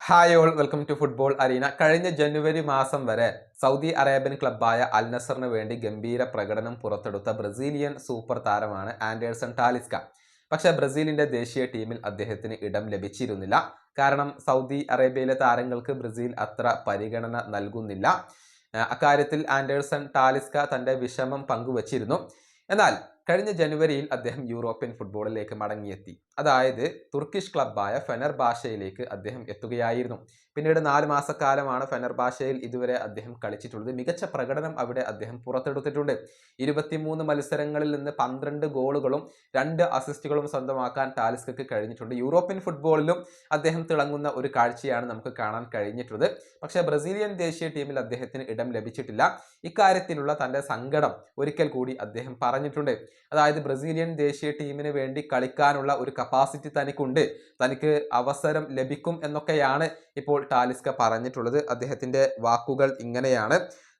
Hi all, welcome to football arena. കഴിഞ്ഞ ജനുവരി മാസം വരെ സൗദി അറേബ്യൻ ക്ലബ്ബായ അൽ നസറിന് വേണ്ടി ഗംഭീര പ്രകടനം പുറത്തെടുത്ത ബ്രസീലിയൻ സൂപ്പർ താരമാണ് ആൻഡേഴ്സൺ ടാലിസ്ക. പക്ഷേ ബ്രസീലിന്റെ ദേശീയ ടീമിൽ അദ്ദേഹത്തിന് ഇടം ലഭിച്ചിരുന്നില്ല. കാരണം സൗദി അറേബ്യയിലെ താരങ്ങൾക്ക് ബ്രസീൽ അത്ര പരിഗണന നൽകുന്നില്ല. അക്കാര്യത്തിൽ ആൻഡേഴ്സൺ ടാലിസ്ക തന്റെ വിഷമം പങ്കുവച്ചിരുന്നു. എന്നാൽ കഴിഞ്ഞ ജനുവരിയിൽ അദ്ദേഹം യൂറോപ്യൻ ഫുട്ബോളിലേക്ക് മടങ്ങിയെത്തി. അതായത് തുർക്കിഷ് ക്ലബ്ബായ ഫെനർബാഷയിലേക്ക് അദ്ദേഹം എത്തുകയായിരുന്നു. പിന്നീട് 4 മാസക്കാലമാണ് ഫെനർബാഷയിൽ ഇതുവരെ അദ്ദേഹം കളിച്ചിട്ടുള്ളത്. മികച്ച പ്രകടനം അവിടെ അദ്ദേഹം പുറത്തെടുത്തിട്ടുണ്ട്. 23 മത്സരങ്ങളിൽ നിന്ന് 12 ഗോളുകളും 2 അസിസ്റ്റുകളും സ്വന്തമാക്കാൻ ടാലിസ്കയ്ക്ക് കഴിഞ്ഞിട്ടുണ്ട്. യൂറോപ്യൻ ഫുട്ബോളിലും അദ്ദേഹം തിളങ്ങുന്ന ഒരു കാഴ്ചയാണ് നമുക്ക് കാണാൻ കഴിഞ്ഞിട്ടുള്ളത്. പക്ഷേ ബ്രസീലിയൻ ദേശീയ ടീമിൽ അദ്ദേഹത്തിന് ഇടം ലഭിച്ചിട്ടില്ല. ഇക്കാര്യത്തിലുള്ള തന്റെ സങ്കടം ഒരിക്കൽ കൂടി അദ്ദേഹം പറഞ്ഞിട്ടുണ്ട്. അതായത് ബ്രസീലിയൻ ദേശീയ ടീമിന് വേണ്ടി കളിക്കാനുള്ള ഒരു കപ്പാസിറ്റി തനിക്കുണ്ട്, തനിക്ക് അവസരം ലഭിക്കും എന്നൊക്കെയാണ് ഇപ്പോൾ ടാലിസ്ക പറഞ്ഞിട്ടുള്ളത്. അദ്ദേഹത്തിന്റെ വാക്കുകൾ ഇങ്ങനെയാണ്: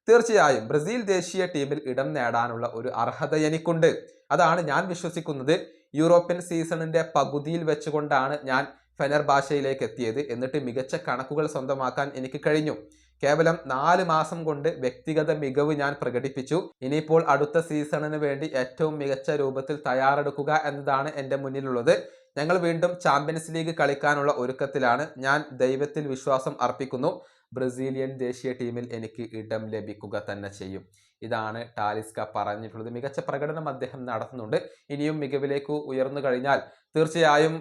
തീർച്ചയായും ബ്രസീൽ ദേശീയ ടീമിൽ ഇടം നേടാനുള്ള ഒരു അർഹത എനിക്കുണ്ട്. അതാണ് ഞാൻ വിശ്വസിക്കുന്നത്. യൂറോപ്യൻ സീസണിന്റെ പകുതിയിൽ വെച്ചുകൊണ്ടാണ് ഞാൻ ഫെനർബാഷയിലേക്ക് എത്തിയത്. എന്നിട്ട് മികച്ച കണക്കുകൾ സ്വന്തമാക്കാൻ എനിക്ക് കഴിഞ്ഞു. കേവലം 4 മാസം കൊണ്ട് വ്യക്തിഗത മികവ് ഞാൻ പ്രകടിപ്പിച്ചു. ഇനിയിപ്പോൾ അടുത്ത സീസണിന് വേണ്ടി ഏറ്റവും മികച്ച രൂപത്തിൽ തയ്യാറെടുക്കുക എന്നതാണ് എൻ്റെ മുന്നിലുള്ളത്. ഞങ്ങൾ വീണ്ടും ചാമ്പ്യൻസ് ലീഗ് കളിക്കാനുള്ള ഒരുക്കത്തിലാണ്. ഞാൻ ദൈവത്തിൽ വിശ്വാസം അർപ്പിക്കുന്നു. ബ്രസീലിയൻ ദേശീയ ടീമിൽ എനിക്ക് ഇടം ലഭിക്കുക തന്നെ ചെയ്യും. ഇതാണ് ടാലിസ്ക പറഞ്ഞിട്ടുള്ളത്. മികച്ച പ്രകടനം അദ്ദേഹം നടത്തുന്നുണ്ട്. ഇനിയും മികവിലേക്ക് ഉയർന്നു കഴിഞ്ഞാൽ തീർച്ചയായും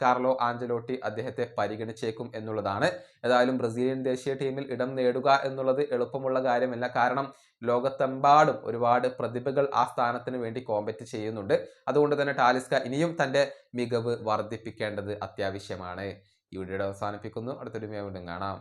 കാർലോ ആഞ്ചലോട്ടി അദ്ദേഹത്തെ പരിഗണിച്ചേക്കും എന്നുള്ളതാണ്. ഏതായാലും ബ്രസീലിയൻ ദേശീയ ടീമിൽ ഇടം നേടുക എന്നുള്ളത് എളുപ്പമുള്ള കാര്യമല്ല. കാരണം ലോകത്തെമ്പാടും ഒരുപാട് പ്രതിഭകൾ ആ സ്ഥാനത്തിന് വേണ്ടി കോമ്പറ്റ് ചെയ്യുന്നുണ്ട്. അതുകൊണ്ട് തന്നെ ടാലിസ്ക ഇനിയും തൻ്റെ മികവ് വർദ്ധിപ്പിക്കേണ്ടത് അത്യാവശ്യമാണ്. ഈ വീഡിയോ അവസാനിപ്പിക്കുന്നു. അടുത്തൊരു വീണ്ടും കാണാം.